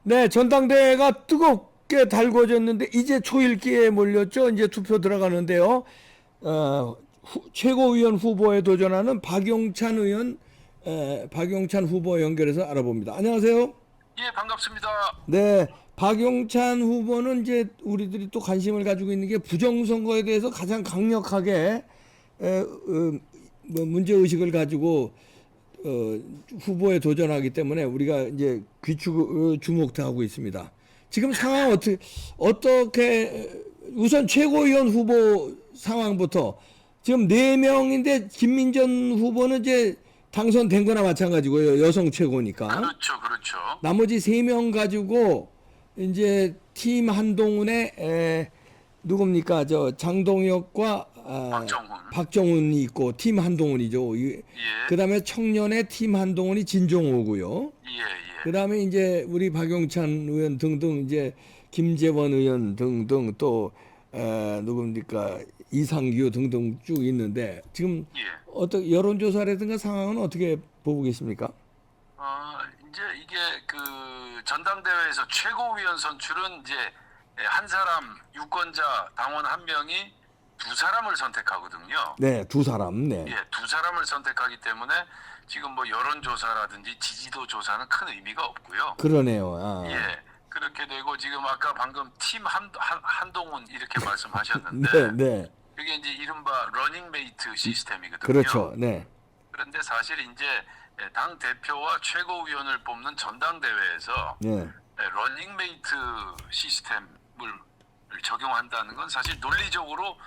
네, 전당대회가 뜨겁게 달궈졌는데 이제 초읽기에 몰렸죠. 이제 투표 들어가는데요. 최고위원 후보에 도전하는 박용찬 의원, 박용찬 후보 연결해서 알아봅니다. 안녕하세요. 예, 반갑습니다. 네, 박용찬 후보는 이제 우리들이 또 관심을 가지고 있는 게 부정선거에 대해서 가장 강력하게 뭐 문제 의식을 가지고 후보에 도전하기 때문에 우리가 이제 주목하고 있습니다. 지금 상황 어떻게 우선 최고위원 후보 상황부터 지금 4명인데 김민전 후보는 이제 당선된 거나 마찬가지고요. 여성 최고니까. 그렇죠, 그렇죠. 나머지 3명 가지고 이제 팀 한동훈의 누굽니까? 저 장동혁과 박정훈이 있고 팀 한동훈이죠. 예, 그다음에 청년의 팀 한동훈이 진종호고요. 예, 예. 그다음에 이제 우리 박용찬 의원 등등 이제 김재원 의원 등등 또 누굽니까? 이상규 등등 쭉 있는데 지금 예. 어떻게 여론조사라든가 상황은 어떻게 보고 계십니까? 이제 이게 그 전당대회에서 최고위원 선출은 이제 한 사람 유권자 당원 한 명이 두 사람을 선택하거든요. 네, 두 사람. 네. 예, 두 사람을 선택하기 때문에 지금 뭐 여론조사라든지 지지도 조사는 큰 의미가 없고요. 그러네요. 아. 예, 그렇게 되고 지금 아까 방금 팀 한동훈 이렇게 네, 말씀하셨는데 네. 이게 이제 이른바 러닝메이트 시스템이거든요. 그렇죠. 네. 그런데 사실 이제 당 대표와 최고위원을 뽑는 전당대회에서 네. 러닝메이트 시스템을 적용한다는 건 사실 논리적으로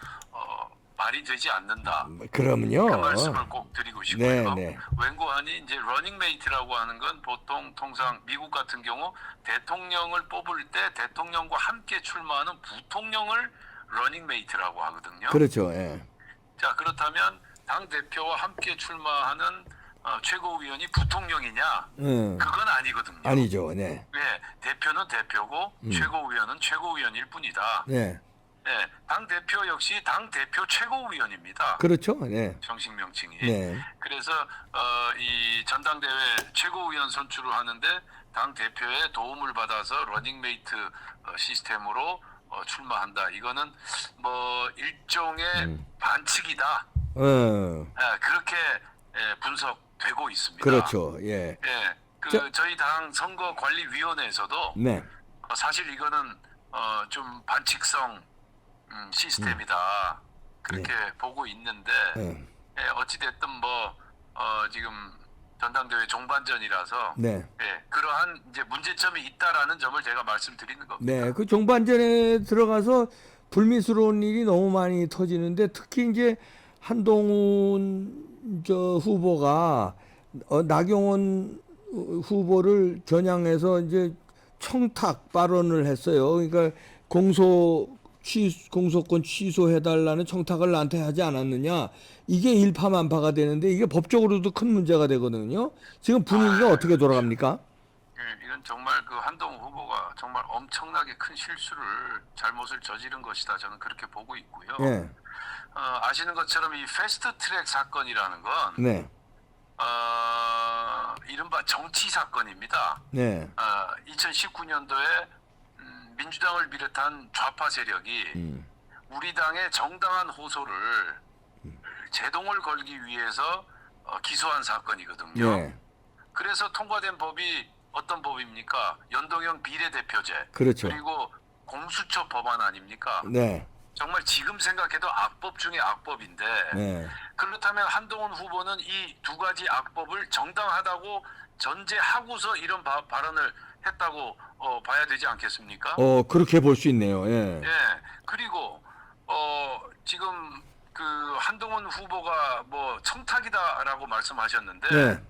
말이 되지 않는다. 그러면요. 그 말씀을 꼭 드리고 싶고요. 네, 네. 웬고하니 이제 러닝메이트라고 하는 건 통상 미국 같은 경우 대통령을 뽑을 때 대통령과 함께 출마하는 부통령을 러닝메이트라고 하거든요. 그렇죠. 예. 자, 그렇다면 당 대표와 함께 출마하는 최고위원이 부통령이냐? 그건 아니거든요. 아니죠. 네. 네, 대표는 대표고 최고위원은 최고위원일 뿐이다. 네. 네, 당 대표 역시 당 대표 최고위원입니다. 그렇죠. 네. 정식 명칭이. 네. 그래서 이 전당대회 최고위원 선출을 하는데 당 대표의 도움을 받아서 러닝메이트 시스템으로 출마한다. 이거는 뭐 일종의 반칙이다. 그렇게 분석되고 있습니다. 그렇죠. 예. 예, 저희 당 선거관리위원회에서도 네. 사실 이거는 좀 반칙성 시스템이다. 그렇게 보고 있는데 어찌 됐든 뭐 지금 전당대회 종반전이라서 네. 그러한 이제 문제점이 있다라는 점을 제가 말씀드리는 겁니다. 네. 그 종반전에 들어가서 불미스러운 일이 너무 많이 터지는데 특히 이제 한동훈 후보가 나경원 후보를 겨냥해서 이제 청탁 발언을 했어요. 그러니까 공소권 취소해달라는 청탁을 나한테 하지 않았느냐. 이게 일파만파가 되는데 이게 법적으로도 큰 문제가 되거든요. 지금 분위기가 어떻게 돌아갑니까? 이건 정말 그 한동훈 후보가 정말 엄청나게 큰 실수를 잘못을 저지른 것이다. 저는 그렇게 보고 있고요. 네. 아시는 것처럼 이 패스트트랙 사건이라는 건 네. 이른바 정치 사건입니다. 네. 2019년도에 민주당을 비롯한 좌파 세력이 우리 당의 정당한 호소를 제동을 걸기 위해서 기소한 사건이거든요. 네. 그래서 통과된 법이 어떤 법입니까? 연동형 비례대표제. 그렇죠. 그리고 공수처 법안 아닙니까? 네. 정말 지금 생각해도 악법 중에 악법인데 네. 그렇다면 한동훈 후보는 이 두 가지 악법을 정당하다고 전제하고서 이런 발언을 했다고 봐야 되지 않겠습니까? 그렇게 볼 수 있네요. 예. 예. 그리고 지금 그 한동훈 후보가 뭐 청탁이다라고 말씀하셨는데 네.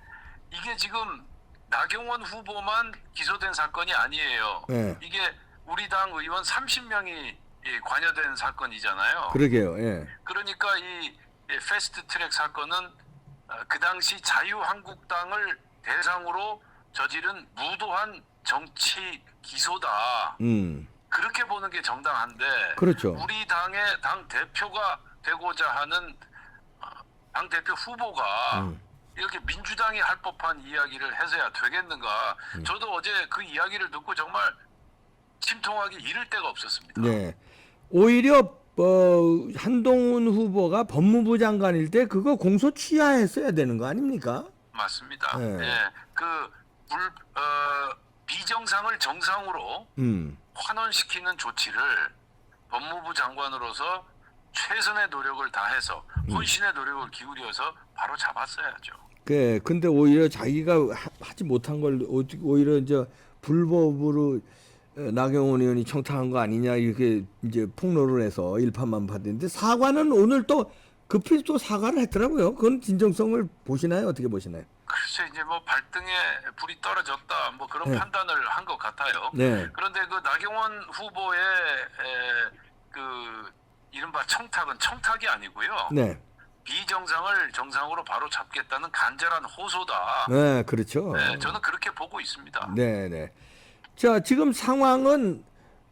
이게 지금 나경원 후보만 기소된 사건이 아니에요. 네. 이게 우리 당 의원 30명이 관여된 사건이잖아요. 그러게요. 예. 그러니까 이 패스트트랙 사건은 그 당시 자유한국당을 대상으로 저지른 무도한 정치 기소다. 그렇게 보는 게 정당한데 그렇죠. 우리 당의 당 대표가 되고자 하는 당 대표 후보가 이렇게 민주당이 할 법한 이야기를 해서야 되겠는가? 저도 어제 그 이야기를 듣고 정말 심통하기 이를 데가 없었습니다. 네. 오히려 한동훈 후보가 법무부 장관일 때 그거 공소 취하했어야 되는 거 아닙니까? 맞습니다. 네. 예, 그 비정상을 정상으로 환원시키는 조치를 법무부 장관으로서 최선의 노력을 다해서 혼신의 노력을 기울여서 바로 잡았어야죠. 그 근데 오히려 자기가 하지 못한 걸 오히려 이제 불법으로 나경원 의원이 청탁한 거 아니냐 이렇게 이제 폭로를 해서 일파만파됐는데 사과는 오늘 또 급히 또 사과를 했더라고요. 그건 진정성을 보시나요? 어떻게 보시나요? 글쎄 이제 뭐 발등에 불이 떨어졌다 뭐 그런 네. 판단을 한 것 같아요. 네. 그런데 그 나경원 후보의 그 이른바 청탁은 청탁이 아니고요. 네. 비정상을 정상으로 바로 잡겠다는 간절한 호소다. 네, 그렇죠. 네, 저는 그렇게 보고 있습니다. 네, 네. 자, 지금 상황은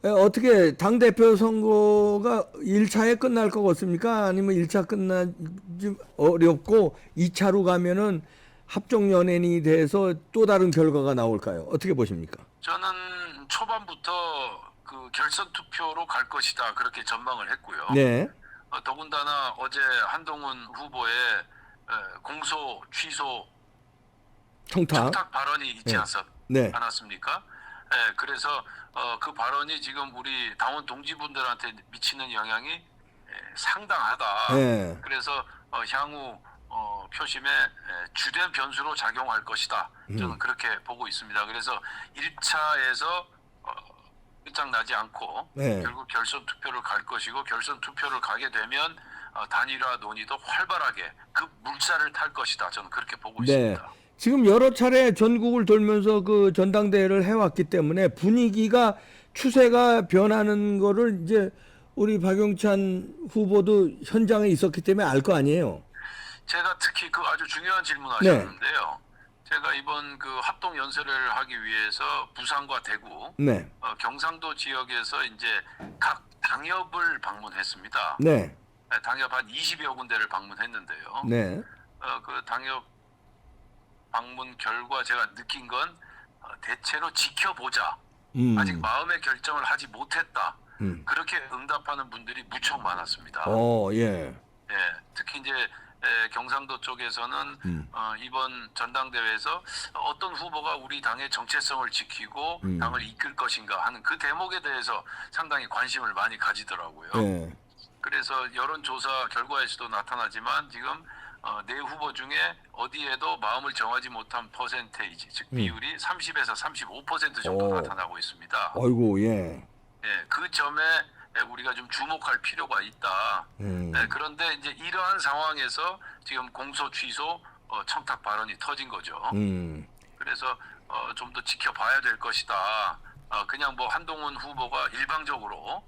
어떻게 당대표 선거가 1차에 끝날 것 같습니까? 아니면 1차 끝나지 어렵고 2차로 가면은 합종연행이 돼서 또 다른 결과가 나올까요? 어떻게 보십니까? 저는 초반부터 그 결선 투표로 갈 것이다 그렇게 전망을 했고요. 네. 더군다나 어제 한동훈 후보의 공소 취소 청탁 발언이 있지 네. 않았습니까? 예, 그래서 그 발언이 지금 우리 당원 동지분들한테 미치는 영향이 상당하다. 네. 그래서 향후 표심에 주된 변수로 작용할 것이다. 저는 그렇게 보고 있습니다. 그래서 1차에서 끝장나지 않고 네. 결국 결선 투표를 갈 것이고 결선 투표를 가게 되면 단일화 논의도 활발하게 그 물살을 탈 것이다. 저는 그렇게 보고 네. 있습니다. 지금 여러 차례 전국을 돌면서 그 전당대회를 해왔기 때문에 분위기가 추세가 변하는 거를 이제 우리 박용찬 후보도 현장에 있었기 때문에 알 거 아니에요. 제가 특히 그 아주 중요한 네. 질문하셨는데요. 제가 이번 그 합동 연설을 하기 위해서 부산과 대구, 네. 경상도 지역에서 이제 각 당협을 방문했습니다. 네. 당협 한 20여 군데를 방문했는데요. 네. 그 당협 방문 결과 제가 느낀 건 대체로 지켜보자. 아직 마음의 결정을 하지 못했다. 그렇게 응답하는 분들이 무척 많았습니다. 예. 예, 특히 이제 경상도 쪽에서는 이번 전당대회에서 어떤 후보가 우리 당의 정체성을 지키고 당을 이끌 것인가 하는 그 대목에 대해서 상당히 관심을 많이 가지더라고요. 예. 그래서 여론조사 결과에서도 나타나지만 지금 네 후보 중에 어디에도 마음을 정하지 못한 퍼센테이지, 즉 비율이 30에서 35% 정도 나타나고 있습니다. 아이고, 예. 예, 그 점에 우리가 좀 주목할 필요가 있다. 네, 그런데 이제 이러한 상황에서 지금 공소 취소 청탁 발언이 터진 거죠. 그래서 좀 더 지켜봐야 될 것이다. 그냥 뭐 한동훈 후보가 일방적으로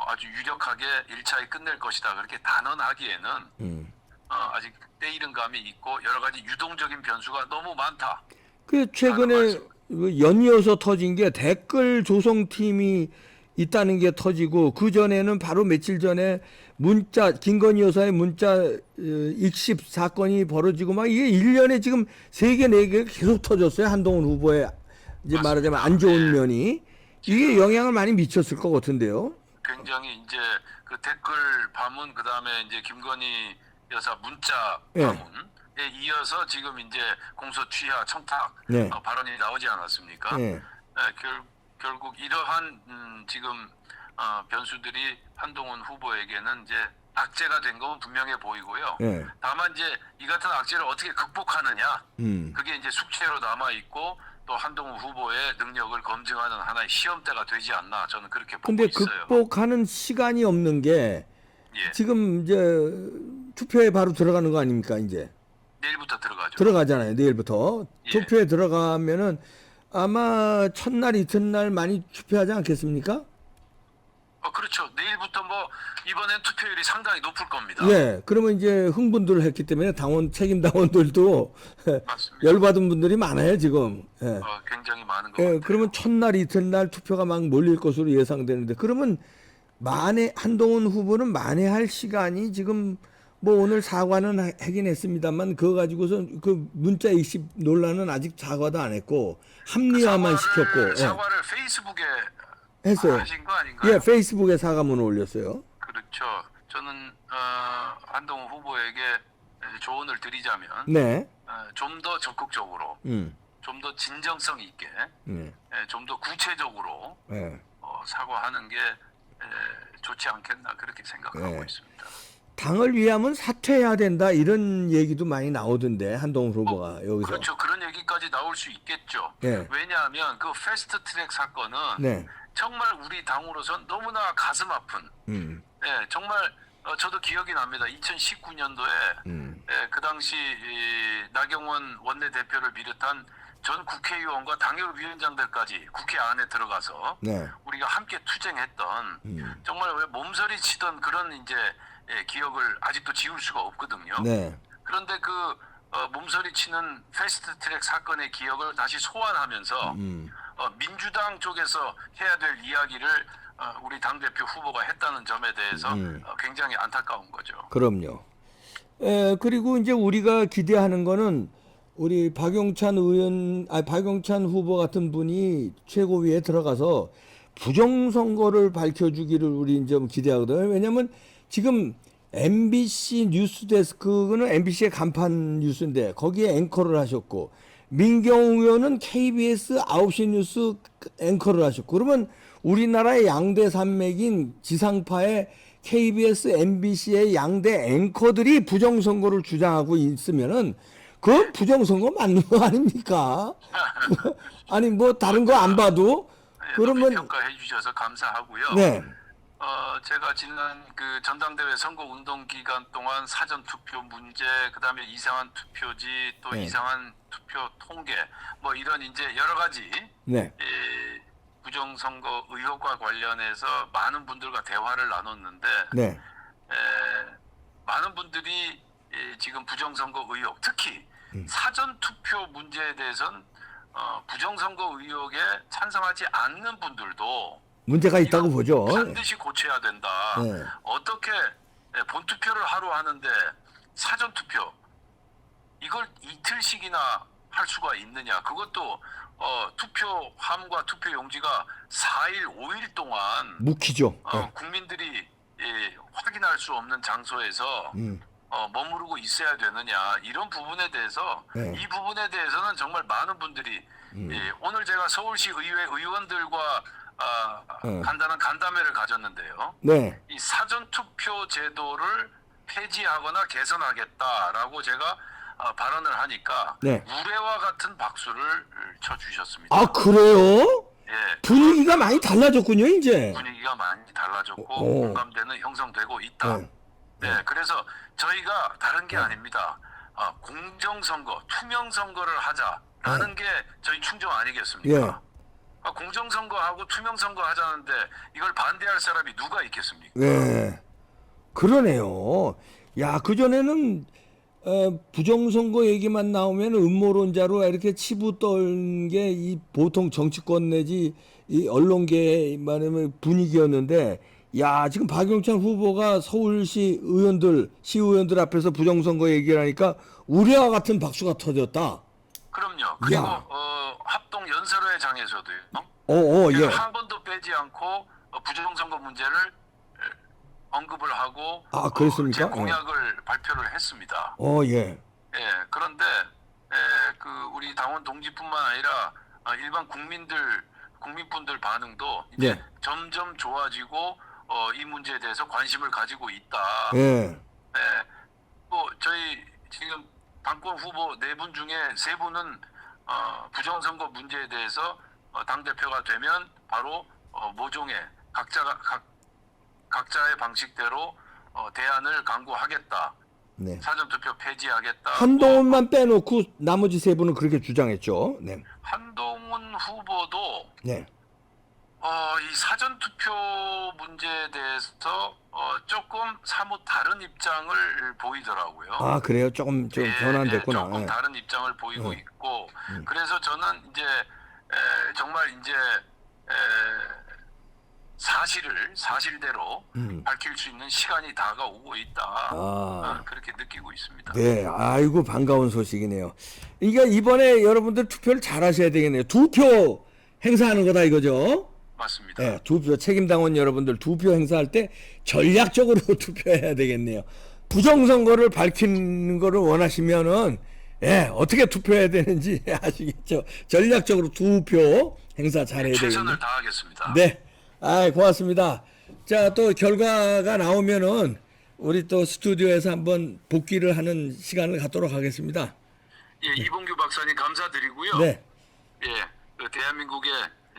아주 유력하게 1차에 끝낼 것이다. 그렇게 단언하기에는 아직 때이른 감이 있고 여러 가지 유동적인 변수가 너무 많다. 그 최근에 연이어서 터진 게 댓글 조성팀이 있다는 게 터지고 그 전에는 바로 며칠 전에 문자 김건희 여사의 문자 익십 사건이 벌어지고 막 이게 1년에 지금 3개, 4개 계속 터졌어요. 한동훈 후보의 이제 맞습니다. 말하자면 안 좋은 네. 면이 이게 영향을 많이 미쳤을 것 같은데요. 굉장히 이제 그 댓글 파문 그다음에 이제 김건희 여사 문자 예. 파문에 이어서 지금 이제 공소 취하 청탁 네. 발언이 나오지 않았습니까? 예. 결국 이러한 지금 변수들이 한동훈 후보에게는 이제 악재가 된 건 분명해 보이고요. 예. 다만 이제 이 같은 악재를 어떻게 극복하느냐 음. 그게 이제 숙제로 남아 있고 또 한동훈 후보의 능력을 검증하는 하나의 시험대가 되지 않나 저는 그렇게 보고 근데 있어요. 극복하는 시간이 없는 게 예. 지금 이제 투표에 바로 들어가는 거 아닙니까, 이제? 내일부터 들어가죠. 들어가잖아요, 내일부터. 예. 투표에 들어가면은 아마 첫날 이튿날 많이 투표하지 않겠습니까? 그렇죠. 내일부터 뭐 이번엔 투표율이 상당히 높을 겁니다. 예. 그러면 이제 흥분들을 했기 때문에 책임 당원들도 맞습니다. 열받은 분들이 많아요, 지금. 예. 굉장히 많은 것 예, 같아요. 그러면 첫날 이튿날 투표가 막 몰릴 것으로 예상되는데 그러면 한동훈 후보는 만회할 시간이 지금 뭐 오늘 사과는 하긴 했습니다만 그거 가지고서 그 문자 익십 논란은 아직 사과도 안 했고 합리화만 시켰고 사과를 페이스북에 했어요. 하신 거 아닌가요? 예, 페이스북에 사과문을 올렸어요. 그렇죠. 저는 한동훈 후보에게 조언을 드리자면 네. 좀 더 적극적으로, 좀 더 진정성 있게, 네. 좀 더 구체적으로 네. 사과하는 게 좋지 않겠나 그렇게 생각하고 네. 있습니다. 당을 위하면 사퇴해야 된다 이런 얘기도 많이 나오던데 한동훈 후보가 여기서. 그렇죠. 그런 얘기까지 나올 수 있겠죠. 네. 왜냐하면 그 패스트트랙 사건은 네. 정말 우리 당으로선 너무나 가슴 아픈. 정말 저도 기억이 납니다. 2019년도에 그 당시 나경원 원내대표를 비롯한 전 국회의원과 당협위원장들까지 국회 안에 들어가서 네. 우리가 함께 투쟁했던 정말 왜 몸서리 치던 그런 이제 기억을 아직도 지울 수가 없거든요. 네. 그런데 그 몸서리 치는 패스트트랙 사건의 기억을 다시 소환하면서 민주당 쪽에서 해야 될 이야기를 우리 당대표 후보가 했다는 점에 대해서 굉장히 안타까운 거죠. 그럼요. 그리고 이제 우리가 기대하는 거는 우리 박용찬 후보 같은 분이 최고위에 들어가서 부정선거를 밝혀주기를 우리 좀 기대하거든요. 왜냐하면 지금 MBC 뉴스데스크는 MBC의 간판 뉴스인데 거기에 앵커를 하셨고 민경우 의원은 KBS 9시 뉴스 앵커를 하셨고 그러면 우리나라의 양대 산맥인 지상파의 KBS, MBC의 양대 앵커들이 부정선거를 주장하고 있으면은 그건 부정선거 맞는 거 아닙니까? 아니 뭐 다른 거 안 봐도 그러면 평가해 주셔서 감사하고요. 네. 제가 지난 그 전당대회 선거 운동 기간 동안 사전 투표 문제, 그다음에 이상한 투표지, 또 네. 이상한 투표 통계, 뭐 이런 이제 여러 가지 네. 부정선거 의혹과 관련해서 많은 분들과 대화를 나눴는데 네. 많은 분들이 지금 부정선거 의혹, 특히 사전 투표 문제에 대해서는 부정선거 의혹에 찬성하지 않는 분들도 문제가 있다고 보죠. 반드시 고쳐야 된다. 네. 어떻게 본투표를 하루 하는데 사전투표 이걸 이틀씩이나 할 수가 있느냐. 그것도 투표함과 투표용지가 4일, 5일 동안 묵히죠. 네. 국민들이 확인할 수 없는 장소에서 머무르고 있어야 되느냐. 이런 부분에 대해서 네. 이 부분에 대해서는 정말 많은 분들이 오늘 제가 서울시 의회 의원들과 간단한 간담회를 가졌는데요. 네. 이 사전투표 제도를 폐지하거나 개선하겠다라고 제가 발언을 하니까 네. 우레와 같은 박수를 쳐주셨습니다. 아 그래요? 예, 분위기가 많이 달라졌군요 이제. 분위기가 많이 달라졌고 오. 공감대는 형성되고 있다. 네. 네, 그래서 저희가 다른 게 아닙니다. 공정선거, 투명선거를 하자라는 게 저희 충정 아니겠습니까? 예. 공정선거하고 투명선거 하자는데 이걸 반대할 사람이 누가 있겠습니까? 네. 그러네요. 야, 그전에는 부정선거 얘기만 나오면 음모론자로 이렇게 치부 떨는 게 이 보통 정치권 내지 이 언론계의 말하면 분위기였는데 야, 지금 박용찬 후보가 서울시 의원들, 시의원들 앞에서 부정선거 얘기를 하니까 우리와 같은 박수가 터졌다. 그럼요. 그리고 야. 합동 연설회장에서도요. 예. 한 번도 빼지 않고 부정선거 문제를 언급을 하고 그랬습니까? 제 공약을 발표를 했습니다. 예. 예, 그런데 그 우리 당원 동지뿐만 아니라 일반 국민분들 반응도 이제 네. 점점 좋아지고 이 문제에 대해서 관심을 가지고 있다. 예. 뭐 저희 지금 당권 후보 4분 중에 3분은 부정선거 문제에 대해서 당 대표가 되면 바로 모종의 각자의 방식대로 대안을 강구하겠다. 네. 사전투표 폐지하겠다. 한동훈만 빼놓고 나머지 3분은 그렇게 주장했죠. 네. 한동훈 후보도 네. 이 사전투표 문제에 대해서 조금 사뭇 다른 입장을 보이더라고요. 아, 그래요? 조금 좀 변환됐구나. 조금 다른 입장을 보이고 있고, 그래서 저는 이제 정말 이제 사실대로 밝힐 수 있는 시간이 다가오고 있다. 그렇게 느끼고 있습니다. 네, 아이고 반가운 소식이네요. 그러니까 이번에 여러분들 투표를 잘 하셔야 되겠네요. 2표 행사하는 거다 이거죠? 맞습니다. 네, 2표 책임당원 여러분들 2표 행사할 때 전략적으로 투표해야 되겠네요. 부정선거를 밝히는 거를 원하시면은 어떻게 투표해야 되는지 아시겠죠? 전략적으로 2표 행사 잘해야 되겠네요. 최선을 다하겠습니다. 네, 고맙습니다. 자, 또 결과가 나오면은 우리 또 스튜디오에서 한번 복귀를 하는 시간을 갖도록 하겠습니다. 예, 이봉규 박사님 감사드리고요. 네. 예, 그 대한민국의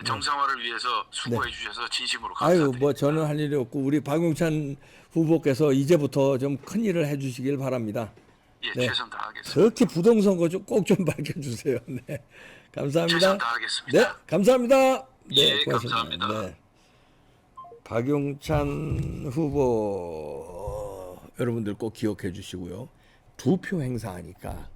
정상화를 위해서 수고해 주셔서 진심으로 아유, 감사드립니다. 뭐 저는 할 일이 없고 우리 박용찬 후보께서 이제부터 좀 큰 일을 해주시길 바랍니다. 예, 네. 최선 다하겠습니다. 특히 부동산거 좀 꼭 좀 밝혀주세요. 네, 감사합니다. 최선 다하겠습니다. 네, 감사합니다. 네, 예, 고맙습니다. 감사합니다. 네. 박용찬 후보 여러분들 꼭 기억해 주시고요. 2표 행사하니까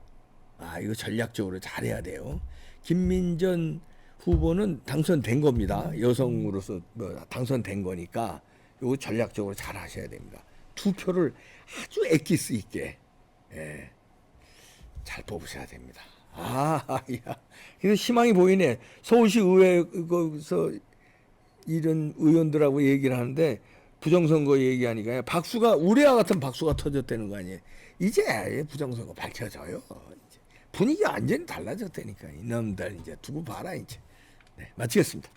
이거 전략적으로 잘해야 돼요. 김민전 후보는 당선된 겁니다. 여성으로서 당선된 거니까 이거 전략적으로 잘 하셔야 됩니다. 2표를 아주 엑기스 있게 잘 뽑으셔야 됩니다. 야, 이거 희망이 보이네. 서울시 의회에서 이런 의원들하고 얘기를 하는데 부정선거 얘기하니까 우리와 같은 박수가 터졌다는 거 아니에요. 이제 부정선거 밝혀져요. 이제 분위기가 완전히 달라졌다니까. 이놈들 이제 두고 봐라 이제. 네, 마치겠습니다.